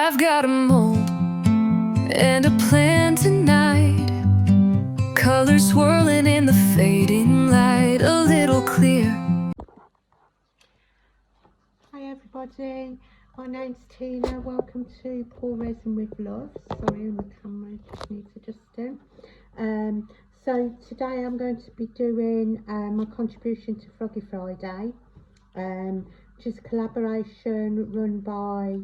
I've got a mold and a plan tonight. Colors swirling in the fading light, a little clear. Hi everybody, my name's Tina. Welcome to Pour Resin with Love. Sorry, the camera just needs adjusting. So today I'm going to be doing my contribution to Froggy Friday, which is a collaboration run by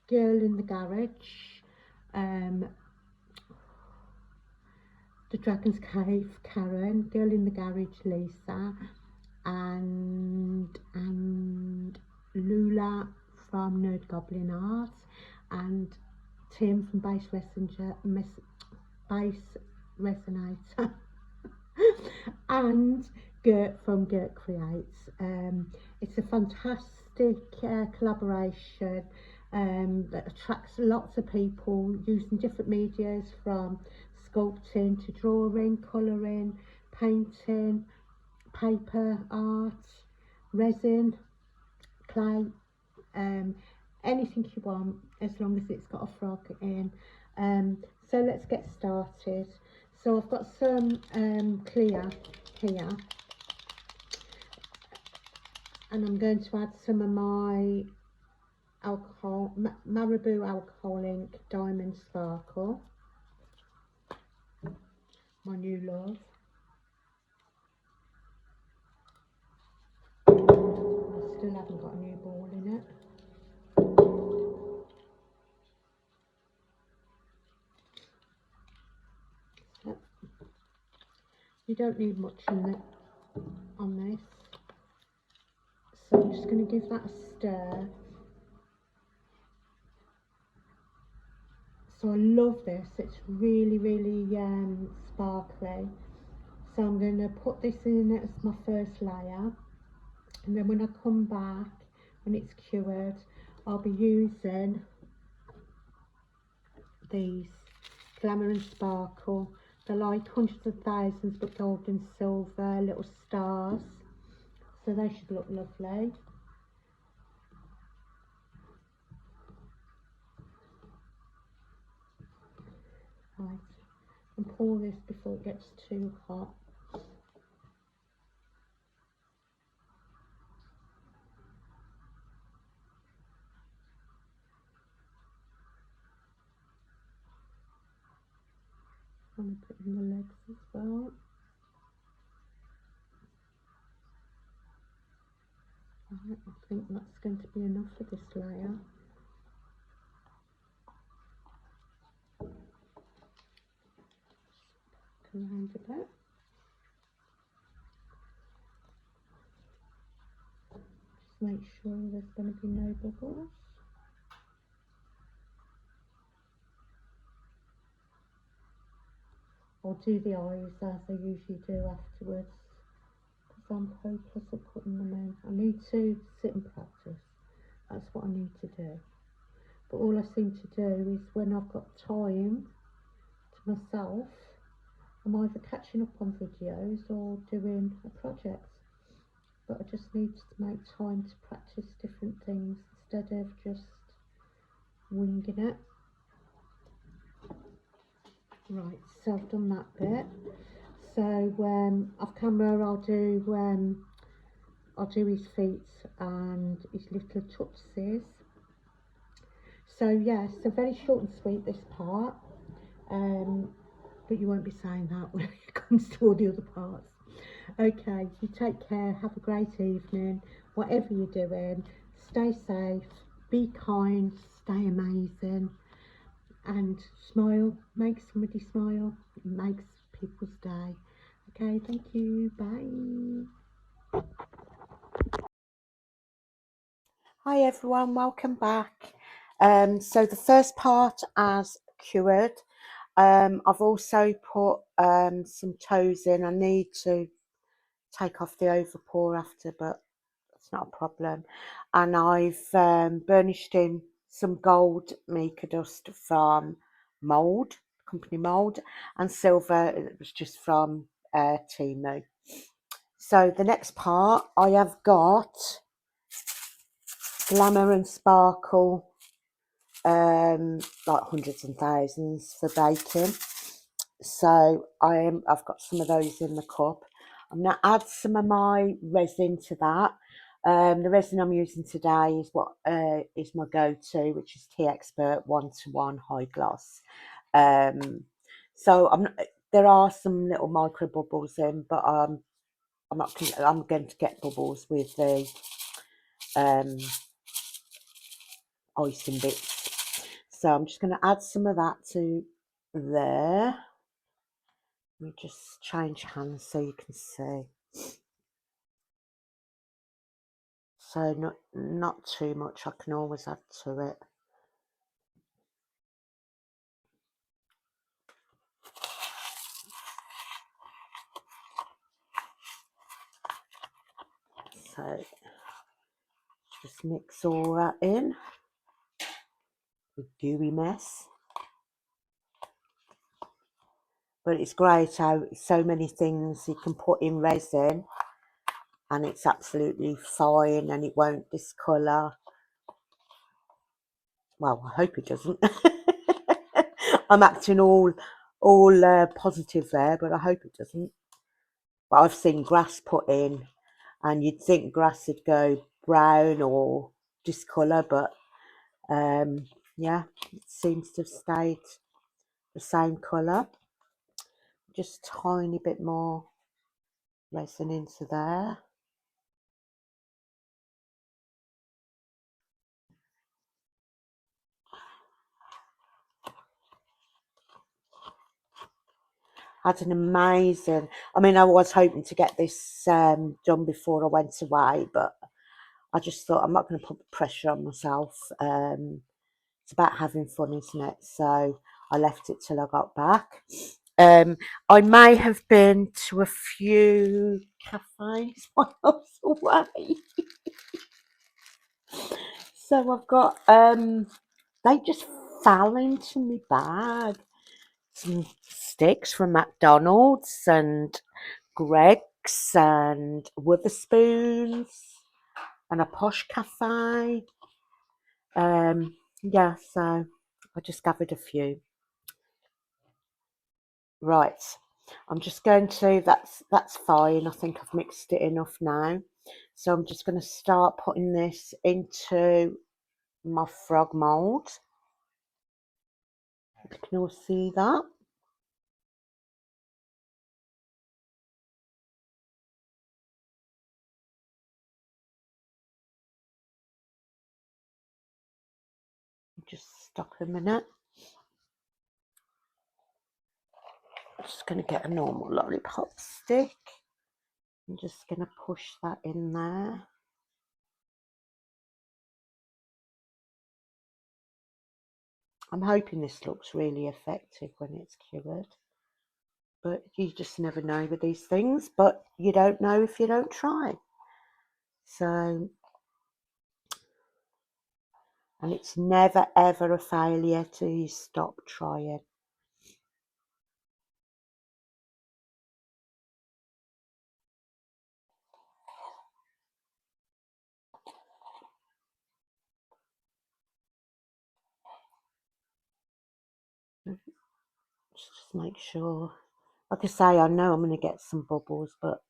Girl in the Garage, The Dragon's Cave Karen, Girl in the Garage Lisa, and Lula from Nerd Goblin Art, and Tim from Base Resonator and Gert from Gert Creates. It's a fantastic collaboration that attracts lots of people using different medias, from sculpting to drawing, colouring, painting, paper art, resin, clay, anything you want, as long as it's got a frog in. So let's get started. So I've got some clear here, and I'm going to add some of my Marabou Alcohol Ink Diamond Sparkle, my new love. I still haven't got a new ball in it. So, you don't need much on this, so I'm just going to give that a stir. So I love this, it's really sparkly. So I'm going to put this in as my first layer, and then when I come back, when it's cured, I'll be using these Glamour and Sparkle. They're like hundreds of thousands but gold and silver little stars, so they should look lovely. Right, and pour this before it gets too hot. I'm going to put in the legs as well. Right, I think that's going to be enough for this layer. Around a bit. Just make sure there's going to be no bubbles. I'll do the eyes as I usually do afterwards, because I'm hopeless at putting them in. I need to sit and practice. That's what I need to do. But all I seem to do is, when I've got time to myself, I'm either catching up on videos or doing a project. But I just need to make time to practice different things instead of just winging it. Right, so I've done that bit. So off camera I'll do his feet and his little tootsies. So yeah, so very short and sweet, this part, but you won't be saying that when it comes to all the other parts. Okay, you take care, have a great evening, whatever you're doing, stay safe, be kind, stay amazing, and smile. Make somebody smile, it makes people's day. Okay, thank you, bye. Hi everyone, welcome back. So the first part as cured. I've also put some toes in. I need to take off the overpour after, but it's not a problem. And I've burnished in some gold mica dust from Mould, company Mould, and silver, it was just from Temu. So the next part, I have got glamour and sparkle, like hundreds and thousands for baking. So I've got some of those in the cup. I'm going to add some of my resin to that. The resin I'm using today is what is my go-to, which is Tea Expert 1:1 High Gloss. So there are some little micro bubbles in, but I'm going to get bubbles with the icing bits. So I'm just going to add some of that to there. Let me just change hands so you can see. So not too much, I can always add to it. So just mix all that in. The gooey mess. But it's great how so many things you can put in resin and it's absolutely fine and it won't discolour. Well, I hope it doesn't. I'm acting all positive there, but I hope it doesn't. But I've seen grass put in, and you'd think grass would go brown or discolour, but yeah, it seems to have stayed the same colour. Just tiny bit more resin into there. Had an amazing, I mean, I was hoping to get this done before I went away, but I just thought I'm not going to put pressure on myself. It's about having fun, isn't it? So I left it till I got back. I may have been to a few cafes while I was away. So I've got, they just fell into my bag. Some sticks from McDonald's and Greg's and Witherspoons and a posh cafe. Yeah, so I just gathered a few. Right, I'm just going to, that's fine. I think I've mixed it enough now. So I'm just going to start putting this into my frog mould. You can all see that. Just stop a minute. I'm just going to get a normal lollipop stick. I'm just going to push that in there. I'm hoping this looks really effective when it's cured. But you just never know with these things. But you don't know if you don't try. So, and it's never ever a failure till you stop trying. Just make sure. Like I say, I know I'm going to get some bubbles, but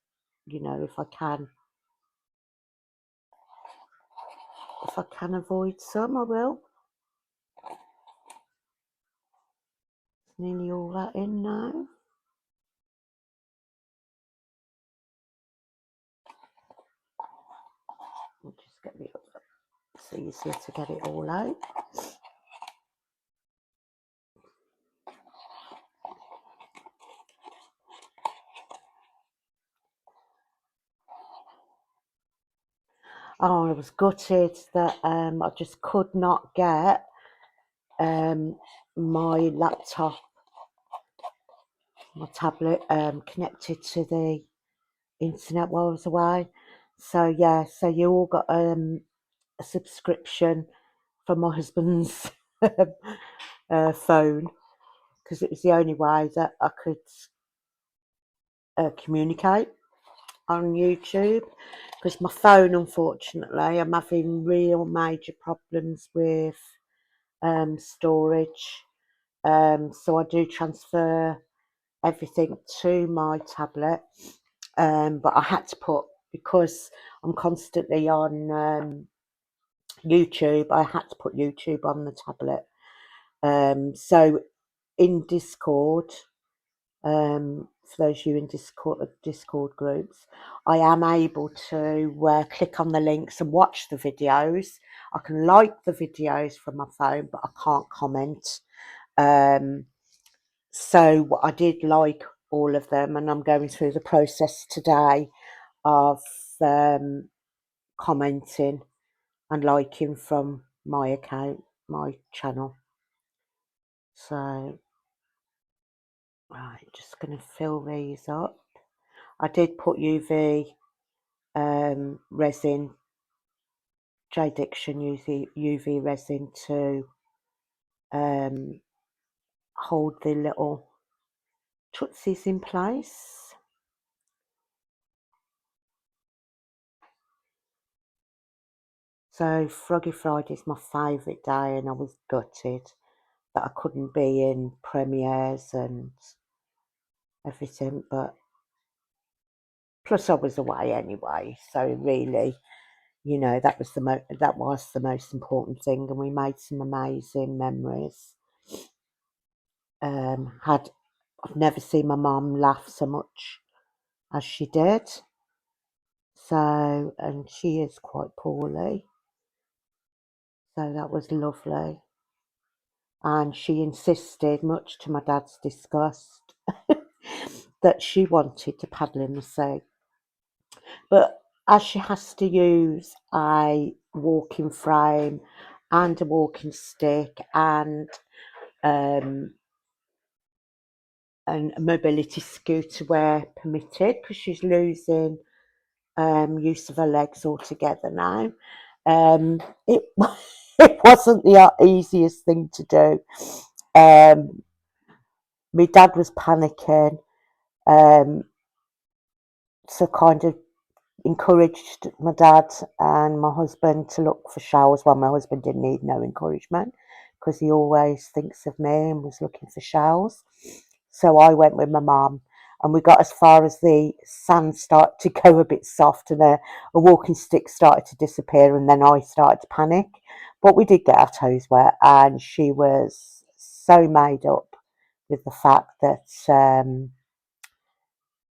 you know, if I can avoid some, I will. It's nearly all that in now. I'll just get it up. It's easier to get it all out. Oh, I was gutted that I just could not get my laptop, my tablet connected to the internet while I was away. So yeah, so you all got a subscription for my husband's phone because it was the only way that I could communicate. on YouTube, because my phone, unfortunately, I'm having real major problems with storage. So I do transfer everything to my tablet, but I had to put, because I'm constantly on YouTube, I had to put YouTube on the tablet. So in Discord, for those of you in Discord groups, I am able to click on the links and watch the videos. I can like the videos from my phone, but I can't comment. So I did like all of them, and I'm going through the process today of commenting and liking from my account, my channel. So, right, just going to fill these up. I did put UV resin, J Diction UV resin to hold the little tootsies in place. So Froggy Friday is my favourite day, and I was gutted that I couldn't be in premieres and everything, but plus I was away anyway, so really, you know, that was the most important thing, and we made some amazing memories. I've never seen my mum laugh so much as she did. So, and she is quite poorly, so that was lovely. And she insisted, much to my dad's disgust, that she wanted to paddle in the sea. But as she has to use a walking frame and a walking stick and a mobility scooter where permitted, because she's losing use of her legs altogether now, it it wasn't the easiest thing to do. My dad was panicking, so kind of encouraged my dad and my husband to look for showers. Well, my husband didn't need no encouragement, because he always thinks of me and was looking for showers. So I went with my mum, and we got as far as the sand started to go a bit soft, and a walking stick started to disappear, and then I started to panic. But we did get our toes wet, and she was so made up with the fact that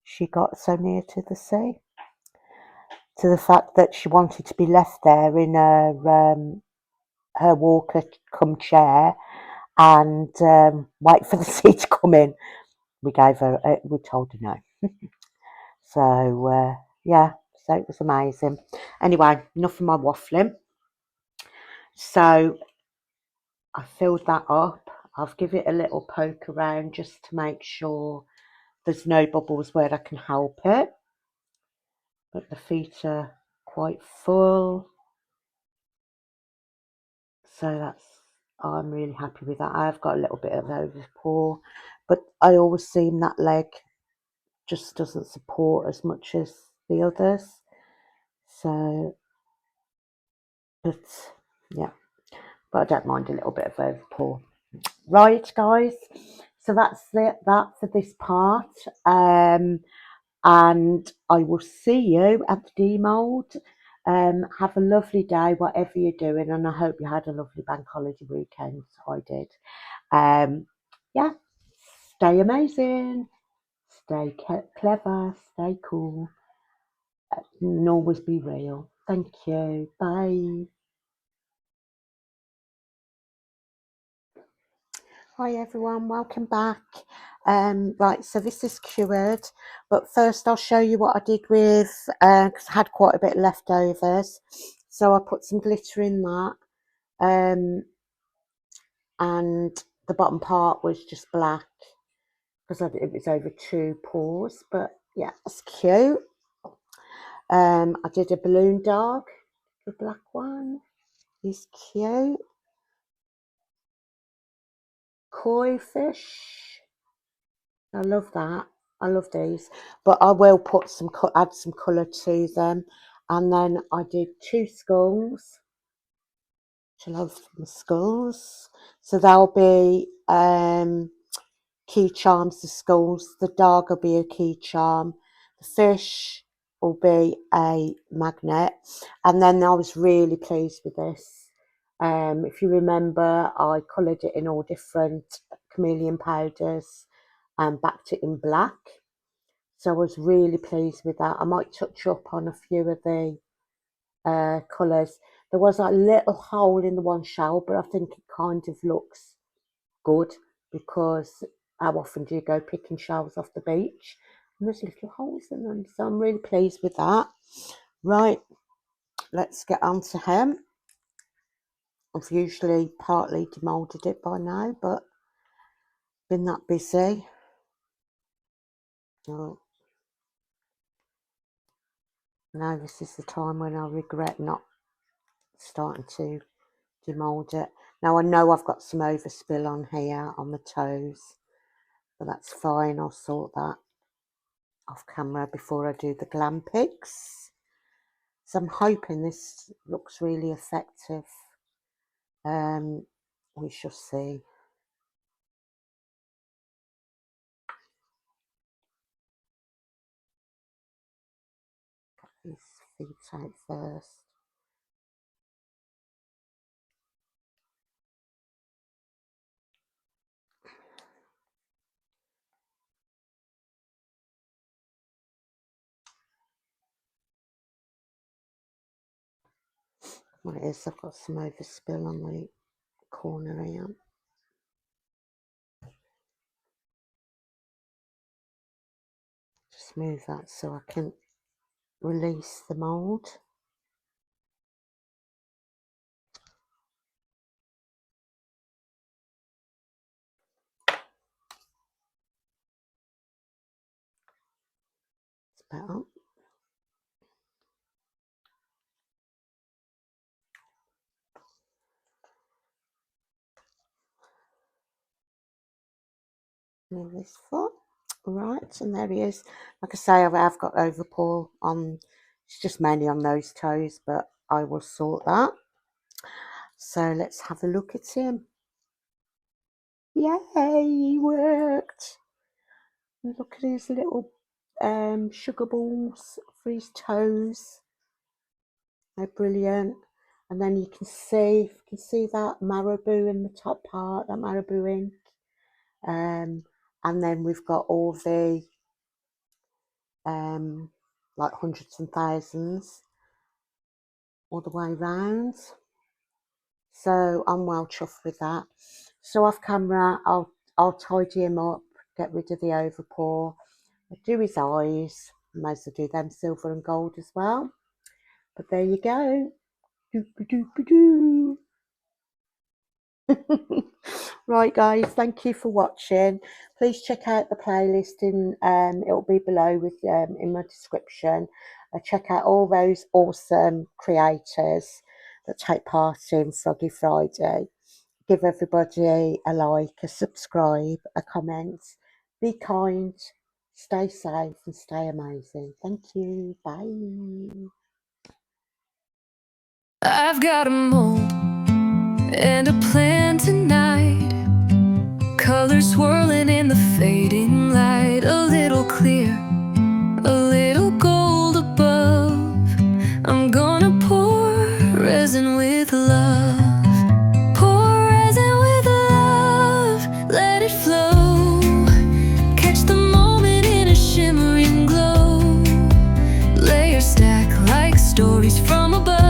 she got so near to the sea, to the fact that she wanted to be left there in her walker come chair and wait for the sea to come in. We told her no. So yeah, so it was amazing. Anyway, enough of my waffling. So I filled that up. I've given it a little poke around just to make sure there's no bubbles where I can help it. But the feet are quite full. So I'm really happy with that. I've got a little bit of overpour, but I always seem that leg just doesn't support as much as the others. So, but yeah, but I don't mind a little bit of overpour. Right, guys. So that's that for this part. And I will see you at the demould. Have a lovely day, whatever you're doing, and I hope you had a lovely bank holiday weekend. I did. Yeah, stay amazing, stay clever, stay cool, and always be real. Thank you. Bye. Hi everyone, welcome back. Right, so this is cured, but first I'll show you what I did with, because I had quite a bit of leftovers. So I put some glitter in that, and the bottom part was just black, because it was over 2 pours, but yeah, it's cute. I did a balloon dog, the black one. He's cute. Koi fish. I love that. I love these, but I will put some add some colour to them. And then I did 2 skulls. I love the skulls, so they'll be key charms. The skulls, the dog will be a key charm, the fish will be a magnet. And then I was really pleased with this. If you remember, I coloured it in all different chameleon powders and backed it in black, so I was really pleased with that. I might touch up on a few of the colours. There was a little hole in the one shell, but I think it kind of looks good, because how often do you go picking shells off the beach and there's little holes in them? So I'm really pleased with that. Right, let's get on to him. I've usually partly demoulded it by now, but been that busy. Oh, now this is the time when I regret not starting to demould it. Now I know I've got some overspill on here on the toes, but that's fine. I'll sort that off camera before I do the glam pics. So I'm hoping this looks really effective. We shall see. Get these feet out first. What it is, I've got some overspill on the corner here. Just move that so I can release the mould. It's better. Move this foot. Right, and there he is. Like I say, I've got overpull on, it's just mainly on those toes, but I will sort that. So let's have a look at him. Yay, he worked. Look at his little sugar balls for his toes. They're brilliant. And then you can see that marabou in the top part, that marabou ink. And then we've got all the like hundreds and thousands all the way round. So I'm well chuffed with that. So off camera, I'll tidy him up, get rid of the overpour, do his eyes. Might as well do them silver and gold as well. But there you go. Right guys, thank you for watching. Please check out the playlist in it'll be below with in my description. Check out all those awesome creators that take part in Froggy Friday. Give everybody a like, a subscribe, a comment. Be kind, stay safe and stay amazing. Thank you. Bye. I've got a mold and a plan tonight. Colors swirling in the fading light. A little clear, a little gold above. I'm gonna pour resin with love. Pour resin with love. Let it flow. Catch the moment in a shimmering glow. Layers stack like stories from above.